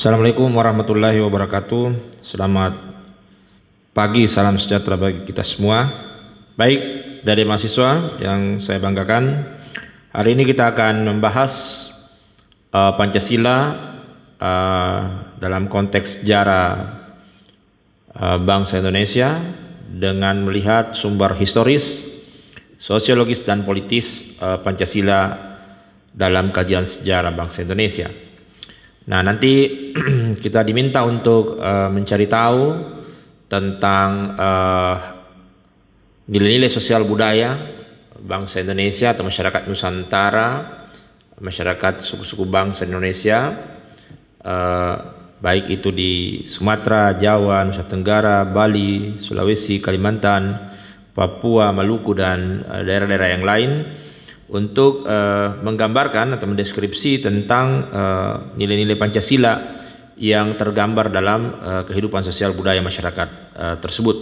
Assalamualaikum warahmatullahi wabarakatuh. Selamat pagi, salam sejahtera bagi kita semua. Baik, dari mahasiswa yang saya banggakan, hari ini kita akan membahas Pancasila dalam konteks sejarah bangsa Indonesia dengan melihat sumber historis, sosiologis dan politis Pancasila dalam kajian sejarah bangsa Indonesia. Nah, nanti kita diminta untuk mencari tahu tentang nilai-nilai sosial budaya bangsa Indonesia atau masyarakat Nusantara, masyarakat suku-suku bangsa Indonesia, baik itu di Sumatera, Jawa, Nusa Tenggara, Bali, Sulawesi, Kalimantan, Papua, Maluku, dan daerah-daerah yang lain, untuk menggambarkan atau mendeskripsi tentang nilai-nilai Pancasila yang tergambar dalam kehidupan sosial budaya masyarakat tersebut.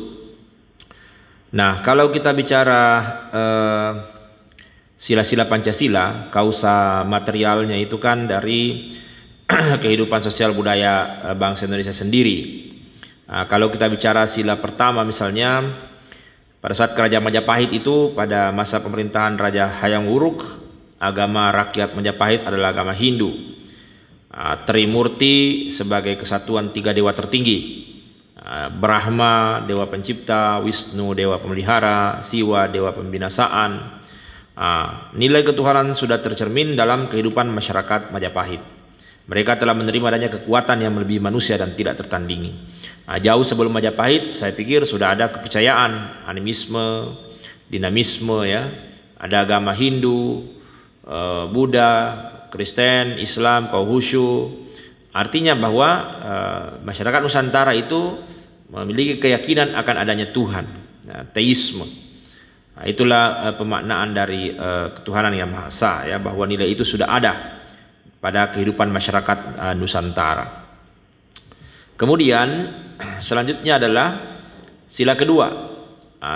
Nah, kalau kita bicara sila-sila Pancasila, kausa materialnya itu kan dari kehidupan sosial budaya bangsa Indonesia sendiri. Nah, kalau kita bicara sila pertama misalnya, pada saat Kerajaan Majapahit itu, pada masa pemerintahan Raja Hayam Wuruk, agama rakyat Majapahit adalah agama Hindu. Trimurti sebagai kesatuan tiga dewa tertinggi. Brahma, dewa pencipta, Wisnu, dewa pemelihara, Siwa, dewa pembinasaan. Nilai ketuhanan sudah tercermin dalam kehidupan masyarakat Majapahit. Mereka telah menerima adanya kekuatan yang melebihi manusia dan tidak tertandingi. Jauh sebelum Majapahit, saya pikir sudah ada kepercayaan, animisme, dinamisme, ya. Ada agama Hindu, Buddha, Kristen, Islam, Konghucu. Artinya bahwa masyarakat Nusantara itu memiliki keyakinan akan adanya Tuhan, teisme. Itulah pemaknaan dari ketuhanan yang Maha Esa, ya, bahwa nilai itu sudah ada pada kehidupan masyarakat Nusantara. Kemudian selanjutnya adalah sila kedua.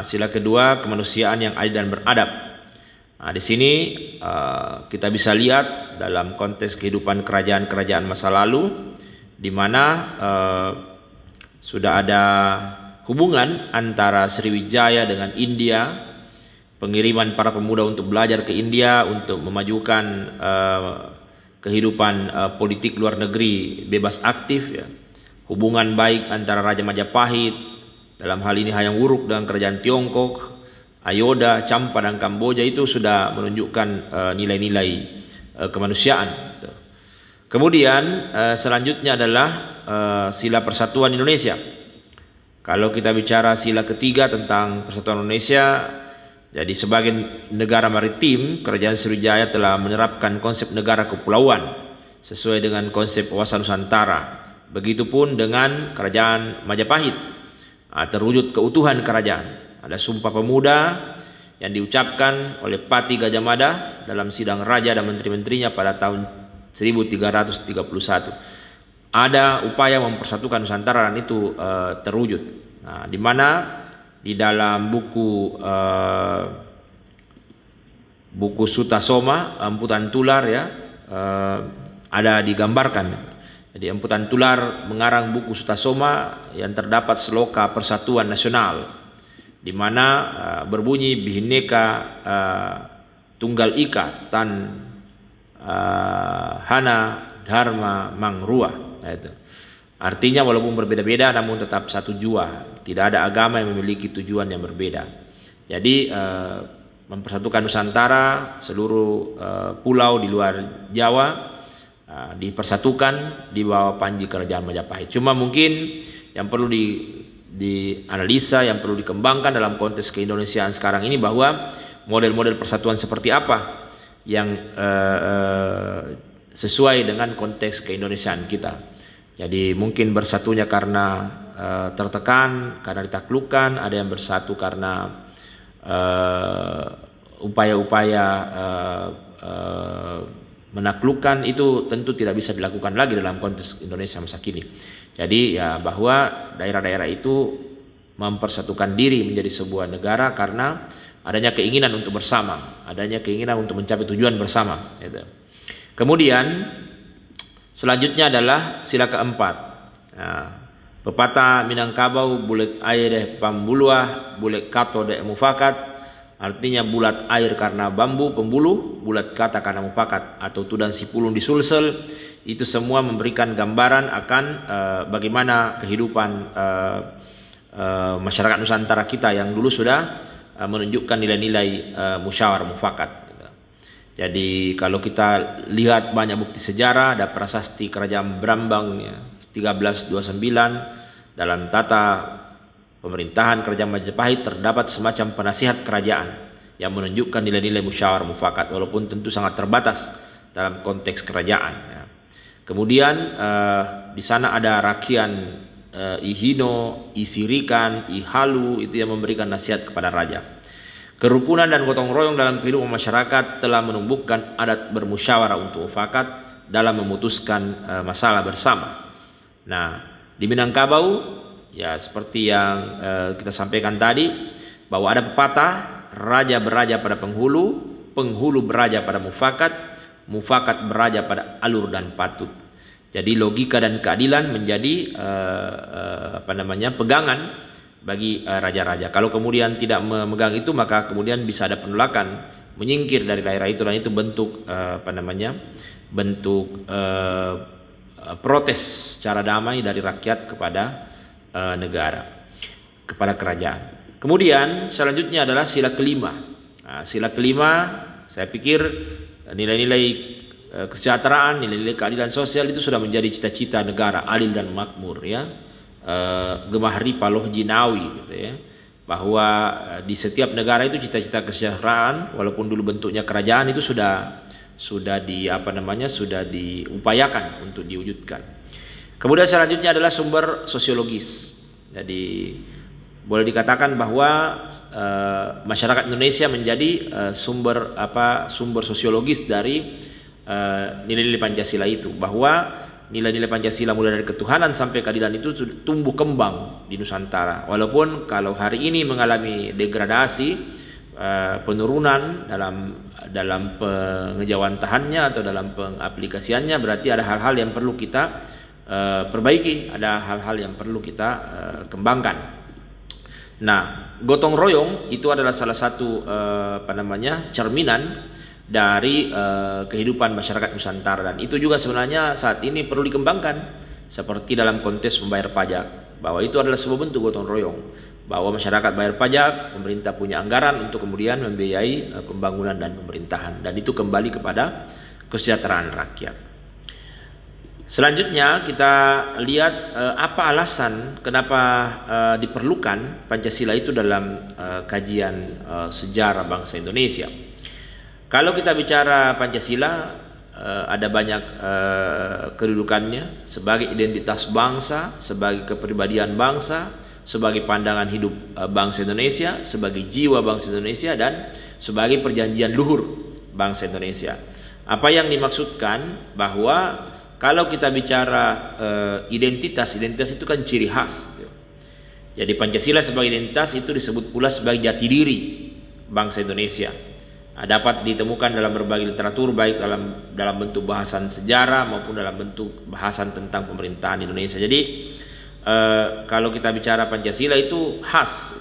Sila kedua, kemanusiaan yang adil dan beradab. Di sini kita bisa lihat dalam konteks kehidupan kerajaan-kerajaan masa lalu, di mana sudah ada hubungan antara Sriwijaya dengan India, pengiriman para pemuda untuk belajar ke India untuk memajukan kehidupan politik luar negeri bebas aktif, ya. Hubungan baik antara Raja Majapahit, dalam hal ini Hayam Wuruk, dengan kerajaan Tiongkok, Ayodhya, Champa, dan Kamboja itu sudah menunjukkan nilai-nilai kemanusiaan. Kemudian selanjutnya adalah sila persatuan Indonesia. Kalau kita bicara sila ketiga tentang persatuan Indonesia, jadi sebagai negara maritim, Kerajaan Sriwijaya telah menerapkan konsep negara kepulauan sesuai dengan konsep wawasan Nusantara. Begitupun dengan Kerajaan Majapahit, terwujud keutuhan kerajaan. Ada Sumpah Pemuda yang diucapkan oleh Pati Gajah Mada dalam sidang raja dan menteri-menterinya pada tahun 1331. Ada upaya mempersatukan Nusantara dan itu terwujud. Di mana di dalam buku Suta Soma, Emputan Tular, ya, ada digambarkan. Jadi Emputan Tular mengarang buku Suta Soma yang terdapat sloka persatuan nasional, di mana berbunyi Bhinneka Tunggal Ika Tan Hana Dharma Mangrua. Itu artinya walaupun berbeda-beda namun tetap satu jua. Tidak ada agama yang memiliki tujuan yang berbeda. Jadi mempersatukan Nusantara, seluruh pulau di luar Jawa dipersatukan di bawah panji Kerajaan Majapahit. Cuma mungkin yang perlu dianalisa, yang perlu dikembangkan dalam konteks keindonesiaan sekarang ini, bahwa model-model persatuan seperti apa yang sesuai dengan konteks keindonesiaan kita. Jadi mungkin bersatunya karena tertekan, karena ditaklukkan, ada yang bersatu karena upaya-upaya menaklukkan. Itu tentu tidak bisa dilakukan lagi dalam konteks Indonesia masa kini. Jadi ya, bahwa daerah-daerah itu mempersatukan diri menjadi sebuah negara karena adanya keinginan untuk bersama, adanya keinginan untuk mencapai tujuan bersama. Kemudian Selanjutnya adalah sila keempat. Nah, pepatah Minangkabau bulat air deh pambuluah, bulat kato deh mufakat. Artinya bulat air karena bambu pembuluh, bulat kata karena mufakat, atau tudan sipulung disulsel. Itu semua memberikan gambaran akan bagaimana kehidupan masyarakat Nusantara kita yang dulu sudah menunjukkan nilai-nilai musyawarah mufakat. Jadi kalau kita lihat banyak bukti sejarah, ada prasasti Kerajaan Brambang 1329, dalam tata pemerintahan Kerajaan Majapahit terdapat semacam penasihat kerajaan yang menunjukkan nilai-nilai musyawarah mufakat, walaupun tentu sangat terbatas dalam konteks kerajaan. Kemudian di sana ada rakian Ihino, Isirikan, Ihalu, itu yang memberikan nasihat kepada raja. Kerukunan dan gotong royong dalam kehidupan masyarakat telah menumbuhkan adat bermusyawarah untuk mufakat dalam memutuskan masalah bersama. Nah, di Minangkabau ya seperti yang kita sampaikan tadi, bahwa ada pepatah raja beraja pada penghulu, penghulu beraja pada mufakat, mufakat beraja pada alur dan patut. Jadi logika dan keadilan menjadi pegangan bagi raja-raja. Kalau kemudian tidak memegang itu, maka kemudian bisa ada penolakan, menyingkir dari daerah itu, dan itu bentuk protes secara damai dari rakyat kepada negara, kepada kerajaan. Kemudian selanjutnya adalah sila kelima. Nah, sila kelima, saya pikir nilai-nilai kesejahteraan, nilai-nilai keadilan sosial itu sudah menjadi cita-cita negara adil dan makmur, ya. Gemahri Paloh Jinawi, gitu ya, bahwa di setiap negara itu cita-cita kesejahteraan, walaupun dulu bentuknya kerajaan, itu sudah diupayakan untuk diwujudkan. Kemudian selanjutnya adalah sumber sosiologis. Jadi boleh dikatakan bahwa masyarakat Indonesia menjadi sumber sosiologis dari nilai-nilai Pancasila itu, bahwa nilai-nilai Pancasila mulai dari ketuhanan sampai keadilan itu tumbuh kembang di Nusantara. Walaupun kalau hari ini mengalami degradasi, penurunan dalam pengejawantahannya atau dalam pengaplikasiannya, berarti ada hal-hal yang perlu kita perbaiki, ada hal-hal yang perlu kita kembangkan. Nah, gotong royong itu adalah salah satu cerminan dari kehidupan masyarakat Nusantara, dan itu juga sebenarnya saat ini perlu dikembangkan, seperti dalam konteks membayar pajak, bahwa itu adalah sebuah bentuk gotong royong, bahwa masyarakat bayar pajak, pemerintah punya anggaran untuk kemudian membiayai pembangunan dan pemerintahan, dan itu kembali kepada kesejahteraan rakyat. Selanjutnya kita lihat apa alasan kenapa diperlukan Pancasila itu dalam kajian sejarah bangsa Indonesia. Kalau kita bicara Pancasila, ada banyak kedudukannya sebagai identitas bangsa, sebagai kepribadian bangsa, sebagai pandangan hidup bangsa Indonesia, sebagai jiwa bangsa Indonesia, dan sebagai perjanjian luhur bangsa Indonesia. Apa yang dimaksudkan bahwa kalau kita bicara identitas itu kan ciri khas. Jadi Pancasila sebagai identitas itu disebut pula sebagai jati diri bangsa Indonesia. Dapat ditemukan dalam berbagai literatur, baik dalam bentuk bahasan sejarah maupun dalam bentuk bahasan tentang pemerintahan Indonesia. Jadi kalau kita bicara Pancasila itu khas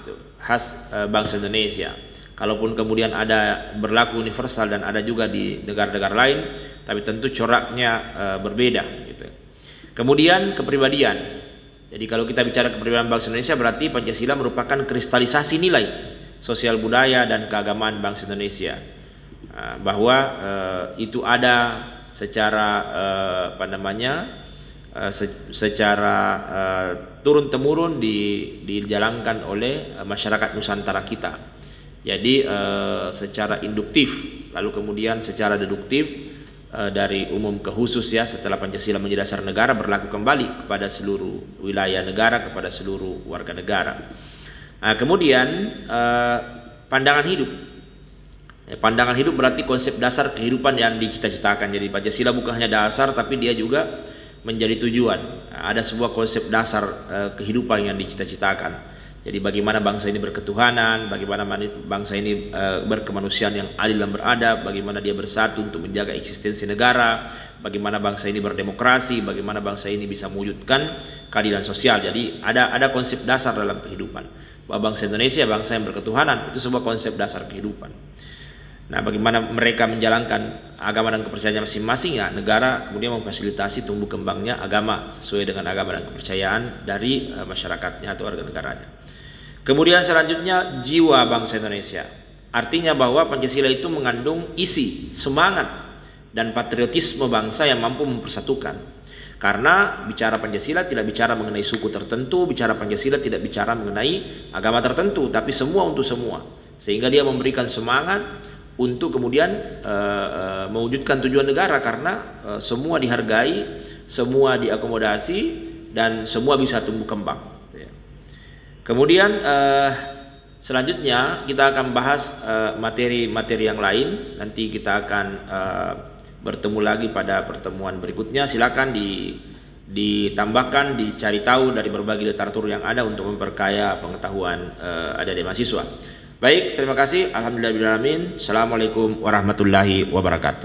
bangsa Indonesia. Kalaupun kemudian ada berlaku universal dan ada juga di negara-negara lain, tapi tentu coraknya berbeda, gitu. Kemudian kepribadian. Jadi kalau kita bicara kepribadian bangsa Indonesia, berarti Pancasila merupakan kristalisasi nilai sosial budaya dan keagamaan bangsa Indonesia, bahwa itu ada secara secara turun temurun dijalankan oleh masyarakat Nusantara kita. Jadi secara induktif, lalu kemudian secara deduktif, dari umum ke khusus, ya, setelah Pancasila menjadi dasar negara, berlaku kembali kepada seluruh wilayah negara, kepada seluruh warga negara. Kemudian pandangan hidup. Pandangan hidup berarti konsep dasar kehidupan yang dicita-citakan. Jadi Pancasila bukan hanya dasar, tapi dia juga menjadi tujuan. Ada sebuah konsep dasar kehidupan yang dicita-citakan. Jadi bagaimana bangsa ini berketuhanan, bagaimana bangsa ini berkemanusiaan yang adil dan beradab, bagaimana dia bersatu untuk menjaga eksistensi negara, bagaimana bangsa ini berdemokrasi, bagaimana bangsa ini bisa mewujudkan keadilan sosial. Jadi ada konsep dasar dalam kehidupan. Bahwa bangsa Indonesia bangsa yang berketuhanan, itu sebuah konsep dasar kehidupan. Nah, bagaimana mereka menjalankan agama dan kepercayaan masing-masing, ya negara kemudian memfasilitasi tumbuh kembangnya agama sesuai dengan agama dan kepercayaan dari masyarakatnya atau warga negaranya. Kemudian selanjutnya jiwa bangsa Indonesia. Artinya bahwa Pancasila itu mengandung isi, semangat, dan patriotisme bangsa yang mampu mempersatukan. Karena bicara Pancasila tidak bicara mengenai suku tertentu, bicara Pancasila tidak bicara mengenai agama tertentu, tapi semua untuk semua. Sehingga dia memberikan semangat untuk kemudian mewujudkan tujuan negara, karena semua dihargai, semua diakomodasi, dan semua bisa tumbuh kembang. Kemudian selanjutnya kita akan bahas materi-materi yang lain. Nanti kita akan bertemu lagi pada pertemuan berikutnya. Silakan ditambahkan, dicari tahu dari berbagai literatur yang ada untuk memperkaya pengetahuan adik-adik mahasiswa. Baik, terima kasih. Alhamdulillahirabbil alamin. Assalamualaikum warahmatullahi wabarakatuh.